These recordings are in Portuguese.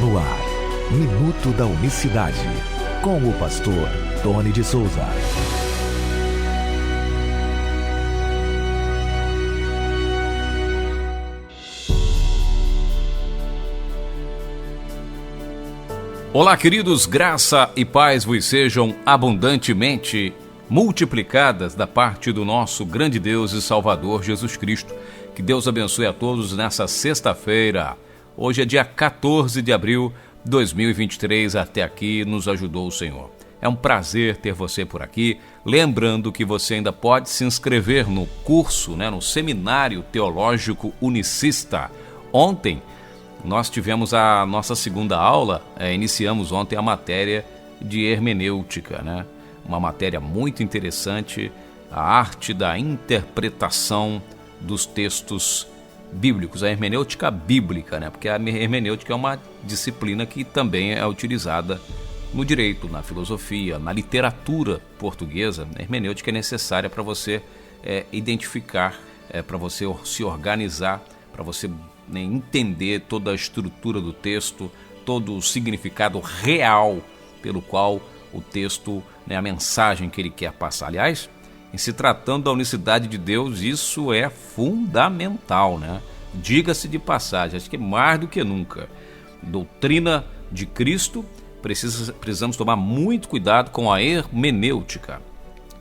No ar, Minuto da Unicidade, com o pastor Tony de Souza. Olá, queridos, graça e paz vos sejam abundantemente multiplicadas da parte do nosso grande Deus e Salvador Jesus Cristo. Que Deus abençoe a todos nessa sexta-feira. Hoje é dia 14 de abril de 2023, até aqui nos ajudou o Senhor. É um prazer ter você por aqui, lembrando que você ainda pode se inscrever no curso, no Seminário Teológico Unicista. Ontem nós tivemos a nossa segunda aula, iniciamos ontem a matéria de hermenêutica, uma matéria muito interessante, a arte da interpretação dos textos bíblicos, a hermenêutica bíblica, porque a hermenêutica é uma disciplina que também é utilizada no direito, na filosofia, na literatura portuguesa. A hermenêutica é necessária para você identificar, para você se organizar, para você entender toda a estrutura do texto, todo o significado real pelo qual o texto, a mensagem que ele quer passar. Aliás, em se tratando da unicidade de Deus, isso é fundamental, Diga-se de passagem, acho que mais do que nunca. Doutrina de Cristo, precisamos tomar muito cuidado com a hermenêutica.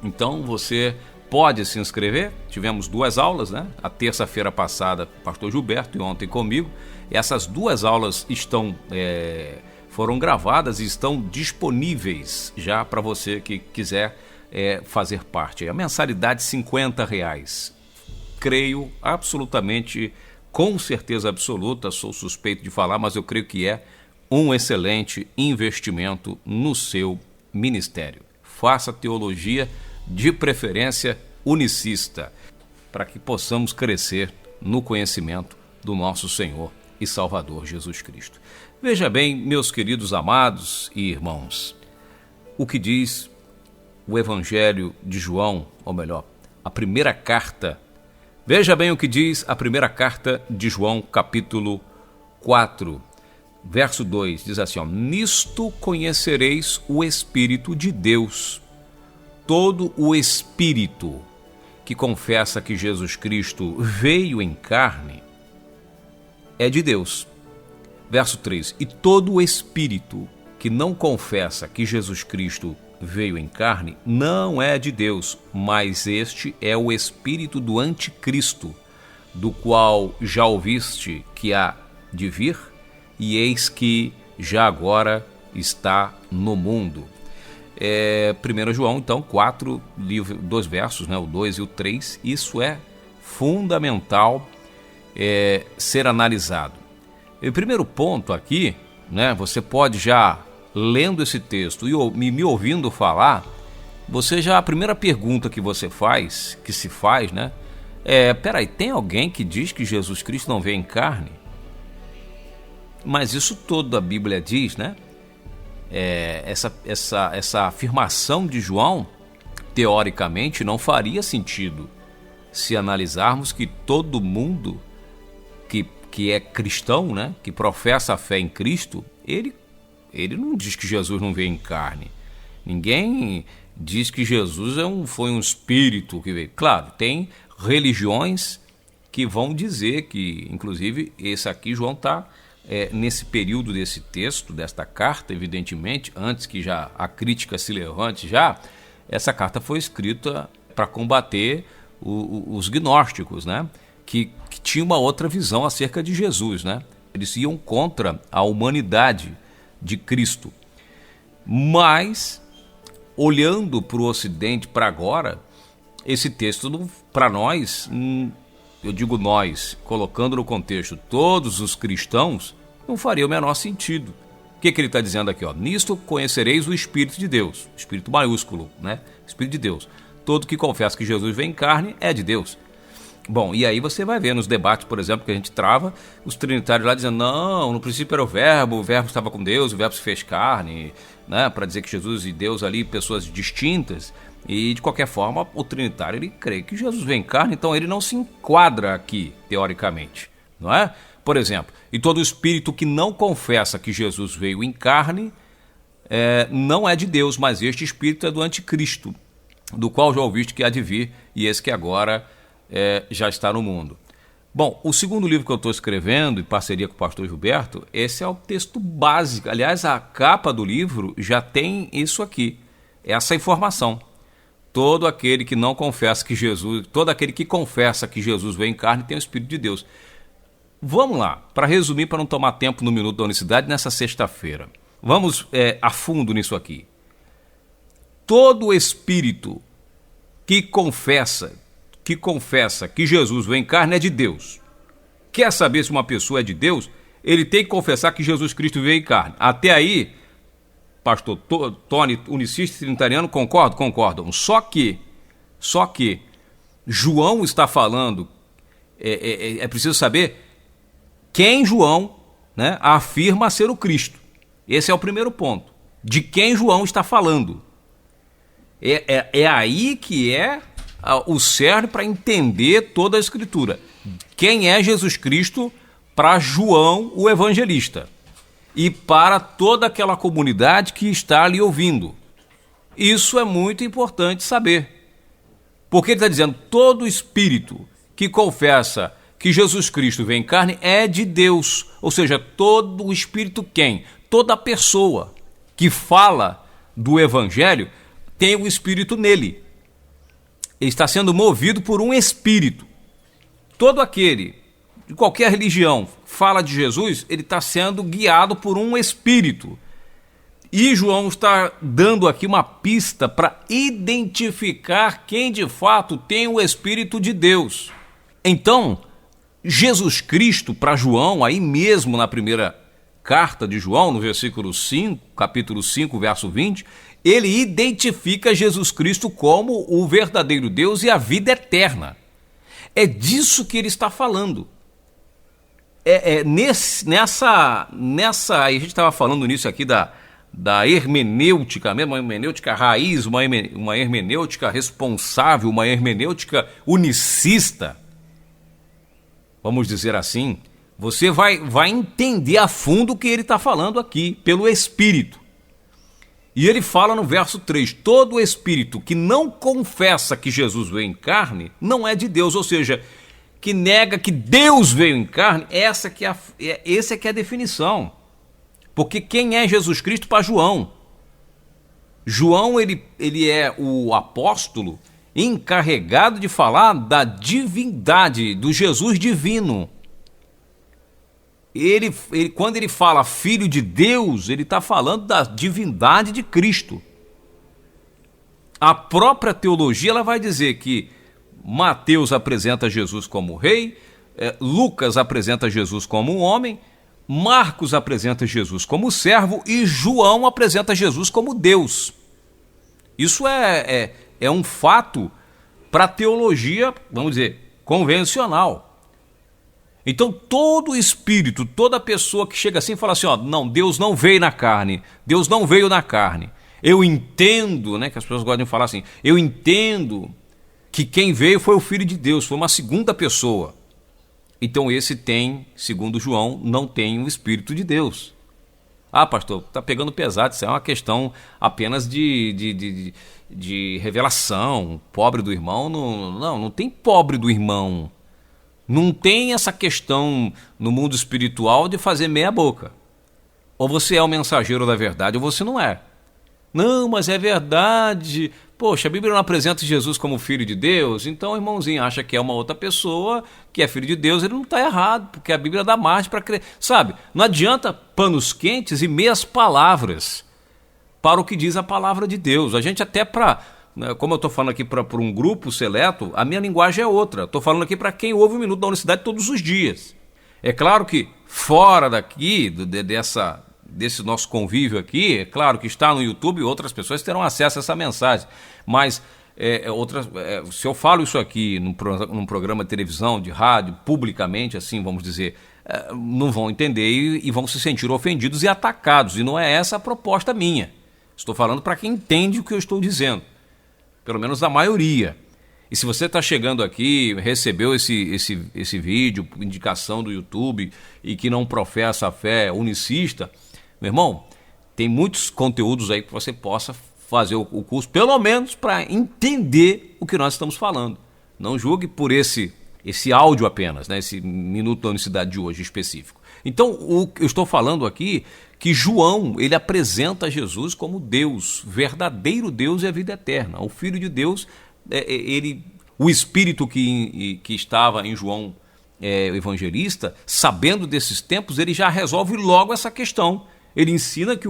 Então você pode se inscrever, tivemos duas aulas, A terça-feira passada, pastor Gilberto, e ontem comigo. Essas duas aulas foram gravadas e estão disponíveis já para você que quiser fazer parte. A mensalidade R$50. Creio absolutamente, com certeza absoluta, sou suspeito de falar, mas eu creio que é um excelente investimento no seu ministério. Faça teologia, de preferência unicista, para que possamos crescer no conhecimento do nosso Senhor e Salvador Jesus Cristo. Veja bem, meus queridos amados e irmãos, o que diz o Evangelho de João, ou melhor, a primeira carta. Veja bem o que diz a primeira carta de João, capítulo 4, verso 2, diz assim, nisto conhecereis o Espírito de Deus. Todo o espírito que confessa que Jesus Cristo veio em carne é de Deus. Verso 3, e todo o espírito que não confessa que Jesus Cristo veio em carne não é de Deus, mas este é o espírito do anticristo, do qual já ouviste que há de vir, e eis que já agora está no mundo. 1 João, então, 4, dois versos, o 2 e o 3, isso é fundamental ser analisado. E o primeiro ponto aqui, você pode já, lendo esse texto e me ouvindo falar, a primeira pergunta que se faz, peraí, tem alguém que diz que Jesus Cristo não veio em carne? Mas isso toda a Bíblia diz, essa afirmação de João, teoricamente, não faria sentido se analisarmos que todo mundo que é cristão, que professa a fé em Cristo, ele não diz que Jesus não veio em carne. Ninguém diz que Jesus foi um espírito que veio. Claro, tem religiões que vão dizer que, inclusive, esse aqui, João está nesse período desse texto, desta carta, evidentemente, antes que já a crítica se levante essa carta foi escrita para combater os gnósticos, que tinham uma outra visão acerca de Jesus, Eles iam contra a humanidade de Cristo. Mas, olhando para o Ocidente, para agora, esse texto, para nós, eu digo nós, colocando no contexto todos os cristãos, não faria o menor sentido. O que ele está dizendo aqui? Nisto conhecereis o Espírito de Deus, Espírito maiúsculo, Espírito de Deus. Todo que confessa que Jesus vem em carne é de Deus. Bom, e aí você vai ver nos debates, por exemplo, que a gente trava, os trinitários lá dizendo, não, no princípio era o verbo estava com Deus, o verbo se fez carne, para dizer que Jesus e Deus ali, pessoas distintas, e de qualquer forma, o trinitário, ele crê que Jesus vem em carne, então ele não se enquadra aqui, teoricamente, não é? por exemplo, e todo espírito que não confessa que Jesus veio em carne não é de Deus, mas este espírito é do anticristo, do qual já ouviste que há de vir, e esse que agora já está no mundo. Bom, o segundo livro que eu estou escrevendo, em parceria com o pastor Gilberto, esse é o texto básico. Aliás, a capa do livro já tem isso aqui, essa informação. Todo aquele que não confessa que Jesus, todo aquele que confessa que Jesus veio em carne tem o Espírito de Deus. Vamos lá, para resumir, para não tomar tempo no Minuto da Unicidade, nessa sexta-feira. Vamos a fundo nisso aqui. Todo espírito que confessa que Jesus veio em carne é de Deus. Quer saber se uma pessoa é de Deus? Ele tem que confessar que Jesus Cristo veio em carne. Até aí, pastor Tony, unicista trinitariano, concordam. Só que João está falando, é preciso saber quem João, né, afirma ser o Cristo. Esse é o primeiro ponto. De quem João está falando. É aí que o cerne para entender toda a Escritura. Quem é Jesus Cristo para João, o evangelista, e para toda aquela comunidade que está ali ouvindo. Isso é muito importante saber. Porque ele está dizendo, todo espírito que confessa que Jesus Cristo vem em carne é de Deus. Ou seja, todo o espírito quem? Toda pessoa que fala do evangelho tem o espírito nele. Ele está sendo movido por um espírito. Todo aquele, de qualquer religião, fala de Jesus, ele está sendo guiado por um espírito. E João está dando aqui uma pista para identificar quem de fato tem o Espírito de Deus. Então, Jesus Cristo, para João, aí mesmo na primeira carta de João, no versículo 5, capítulo 5, verso 20, ele identifica Jesus Cristo como o verdadeiro Deus e a vida eterna. É disso que ele está falando. Nessa a gente estava falando nisso aqui da hermenêutica mesmo, uma hermenêutica raiz, uma hermenêutica responsável, uma hermenêutica unicista, vamos dizer assim. Você vai entender a fundo o que ele está falando aqui, pelo Espírito. E ele fala no verso 3, todo espírito que não confessa que Jesus veio em carne, não é de Deus, ou seja, que nega que Deus veio em carne, essa é a definição. Porque quem é Jesus Cristo para João? João, ele é o apóstolo encarregado de falar da divindade, do Jesus divino. Quando ele fala filho de Deus, ele está falando da divindade de Cristo. A própria teologia ela vai dizer que Mateus apresenta Jesus como rei, Lucas apresenta Jesus como um homem, Marcos apresenta Jesus como servo e João apresenta Jesus como Deus. Isso é um fato para a teologia, vamos dizer, convencional. Então todo espírito, toda pessoa que chega assim e fala assim, não, Deus não veio na carne, Deus não veio na carne. Eu entendo, né, que as pessoas gostam de falar assim, eu entendo que quem veio foi o Filho de Deus, foi uma segunda pessoa. Então esse tem, segundo João, não tem o Espírito de Deus. Ah, pastor, está pegando pesado, isso é uma questão apenas de revelação, pobre do irmão, não tem pobre do irmão. Não tem essa questão no mundo espiritual de fazer meia boca. Ou você é o mensageiro da verdade ou você não é. Não, mas é verdade. Poxa, a Bíblia não apresenta Jesus como filho de Deus, então o irmãozinho acha que é uma outra pessoa, que é filho de Deus, ele não está errado, porque a Bíblia dá margem para crer. Sabe, não adianta panos quentes e meias palavras para o que diz a palavra de Deus. A gente até como eu estou falando aqui para um grupo seleto, a minha linguagem é outra. Estou falando aqui para quem ouve o Minuto da Unicidade todos os dias. É claro que fora daqui, desse nosso convívio aqui, é claro que está no YouTube, outras pessoas terão acesso a essa mensagem. Mas se eu falo isso aqui num programa de televisão, de rádio, publicamente, assim, vamos dizer, não vão entender e vão se sentir ofendidos e atacados. E não é essa a proposta minha. Estou falando para quem entende o que eu estou dizendo. Pelo menos a maioria. E se você está chegando aqui, recebeu esse vídeo, indicação do YouTube, e que não professa a fé unicista, meu irmão, tem muitos conteúdos aí que você possa fazer o curso, pelo menos para entender o que nós estamos falando. Não julgue por esse áudio apenas, né? Esse minuto da unicidade de hoje específico. Então, o que eu estou falando aqui, que João, ele apresenta Jesus como Deus, verdadeiro Deus e a vida eterna. O Filho de Deus, o Espírito que estava em João, o evangelista, sabendo desses tempos, ele já resolve logo essa questão. Ele ensina que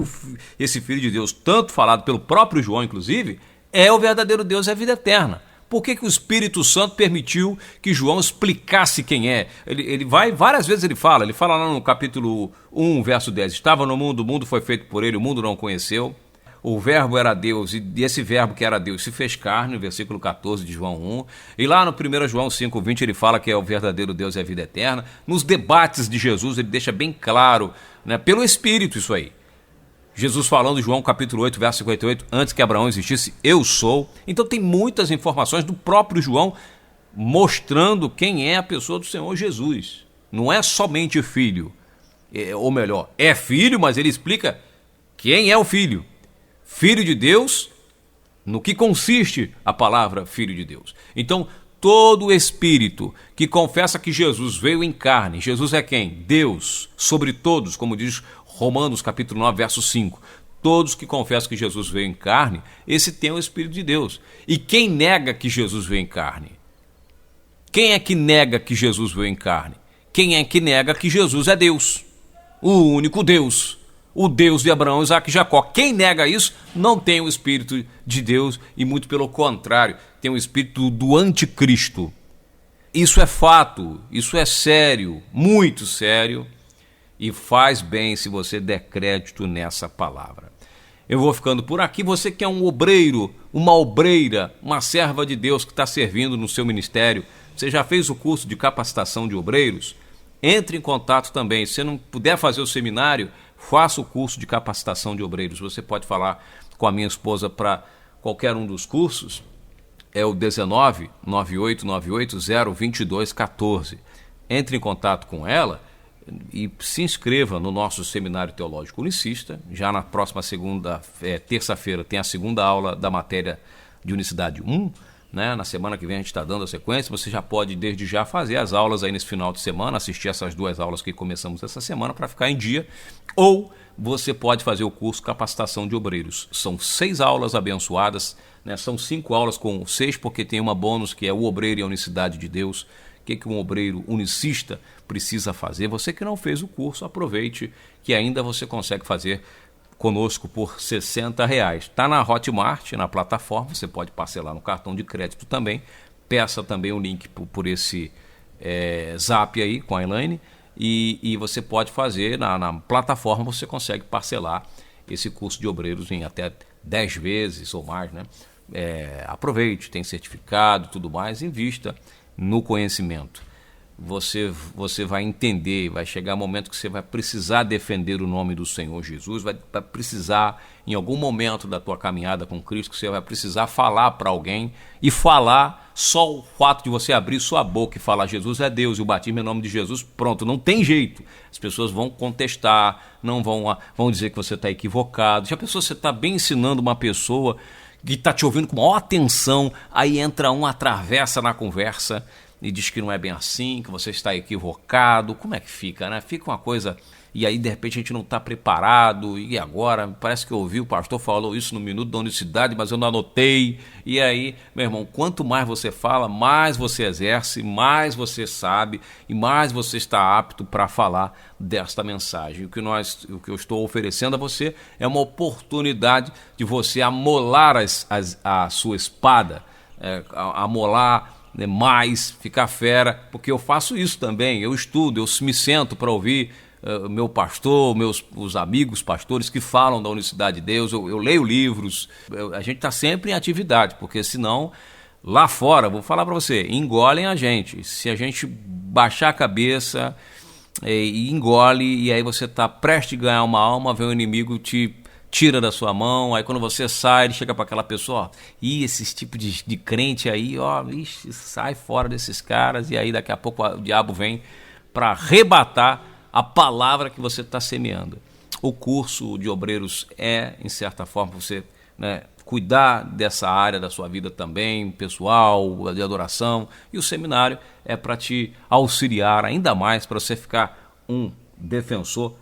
esse Filho de Deus, tanto falado pelo próprio João, inclusive, é o verdadeiro Deus e a vida eterna. Por que o Espírito Santo permitiu que João explicasse quem é? Ele vai, várias vezes ele fala lá no capítulo 1, verso 10, estava no mundo, o mundo foi feito por ele, o mundo não conheceu. O verbo era Deus, e esse verbo que era Deus se fez carne, no versículo 14 de João 1. E lá no 1 João 5,20 ele fala que é o verdadeiro Deus e a vida eterna. Nos debates de Jesus ele deixa bem claro, né, pelo Espírito isso aí. Jesus falando em João capítulo 8, verso 58, antes que Abraão existisse, eu sou. Então tem muitas informações do próprio João mostrando quem é a pessoa do Senhor Jesus. Não é somente filho, ou melhor, é filho, mas ele explica quem é o filho. Filho de Deus, no que consiste a palavra Filho de Deus. Então, todo espírito que confessa que Jesus veio em carne, Jesus é quem? Deus, sobre todos, como diz Romanos capítulo 9, verso 5. Todos que confessam que Jesus veio em carne, esse tem o Espírito de Deus. E quem nega que Jesus veio em carne? Quem é que nega que Jesus veio em carne? Quem é que nega que Jesus é Deus? O único Deus. O Deus de Abraão, Isaque e Jacó. Quem nega isso não tem o Espírito de Deus e muito pelo contrário, tem o Espírito do anticristo. Isso é fato, isso é sério, muito sério, e faz bem se você der crédito nessa palavra. Eu vou ficando por aqui. Você que é um obreiro, uma obreira, uma serva de Deus que está servindo no seu ministério, você já fez o curso de capacitação de obreiros? Entre em contato também. Se você não puder fazer o seminário, faça o curso de capacitação de obreiros. Você pode falar com a minha esposa para qualquer um dos cursos. É o 19 9898 02214. Entre em contato com ela e se inscreva no nosso seminário teológico unicista. Já na próxima terça-feira tem a segunda aula da matéria de unicidade 1, né? Na semana que vem a gente está dando a sequência. Você já pode desde já fazer as aulas aí nesse final de semana, assistir essas 2 aulas que começamos essa semana para ficar em dia, ou você pode fazer o curso Capacitação de Obreiros. São 6 aulas abençoadas, né? São 5 aulas com 6 porque tem uma bônus que é o obreiro e a unicidade de Deus. O que um obreiro unicista precisa fazer? Você que não fez o curso, aproveite que ainda você consegue fazer conosco por R$60. Está na Hotmart, na plataforma, você pode parcelar no cartão de crédito também. Peça também o link por esse zap aí com a Elaine e você pode fazer na plataforma, você consegue parcelar esse curso de obreiros em até 10 vezes ou mais, né? Aproveite, tem certificado, tudo mais, invista no conhecimento. Você vai entender, vai chegar um momento que você vai precisar defender o nome do Senhor Jesus, vai precisar, em algum momento da tua caminhada com Cristo, que você vai precisar falar para alguém, e falar, só o fato de você abrir sua boca e falar Jesus é Deus e o batismo em nome de Jesus, pronto, não tem jeito. As pessoas vão contestar, não vão dizer que você está equivocado. Já pensou, você está bem ensinando uma pessoa que está te ouvindo com maior atenção, aí entra atravessa na conversa e diz que não é bem assim, que você está equivocado. Como é que fica, né? Fica uma coisa, e aí de repente a gente não está preparado, e agora? Parece que eu ouvi o pastor falou isso no minuto da unicidade, mas eu não anotei. E aí, meu irmão, quanto mais você fala, mais você exerce, mais você sabe, e mais você está apto para falar desta mensagem. O que eu estou oferecendo a você é uma oportunidade de você amolar a sua espada, amolar mais, ficar fera, porque eu faço isso também. Eu estudo, eu me sento para ouvir meu pastor, os amigos pastores que falam da unicidade de Deus, eu leio livros, a gente está sempre em atividade, porque senão lá fora, vou falar para você, engolem a gente. Se a gente baixar a cabeça e engole, e aí você está prestes a ganhar uma alma, vem o inimigo te tira da sua mão, aí quando você sai, ele chega para aquela pessoa, ó, e esses tipos de crente aí, ó, ixi, sai fora desses caras, e aí daqui a pouco o diabo vem para arrebatar a palavra que você está semeando. O curso de obreiros é, em certa forma, você, né, cuidar dessa área da sua vida também, pessoal, de adoração, e o seminário é para te auxiliar ainda mais, para você ficar um defensor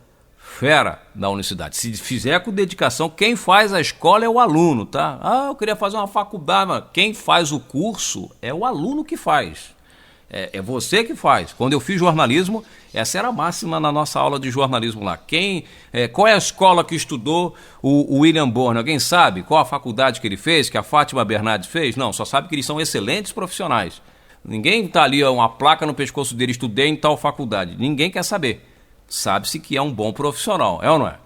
fera da unicidade. Se fizer com dedicação, quem faz a escola é o aluno, tá? Ah, eu queria fazer uma faculdade, mas quem faz o curso é o aluno que faz. É você que faz. Quando eu fiz jornalismo, essa era a máxima na nossa aula de jornalismo lá. Qual é a escola que estudou o William Bonner? Alguém sabe qual a faculdade que ele fez, que a Fátima Bernardes fez? Não, só sabe que eles são excelentes profissionais. Ninguém está ali, uma placa no pescoço dele, estudei em tal faculdade. Ninguém quer saber. Sabe-se que é um bom profissional, é ou não é?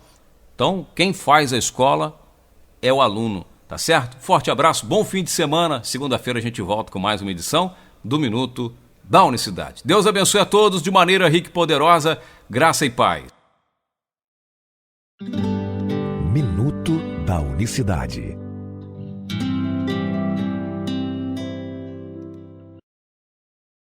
Então, quem faz a escola é o aluno, tá certo? Forte abraço, bom fim de semana. Segunda-feira a gente volta com mais uma edição do Minuto da Unicidade. Deus abençoe a todos de maneira rica e poderosa, graça e paz. Minuto da Unicidade.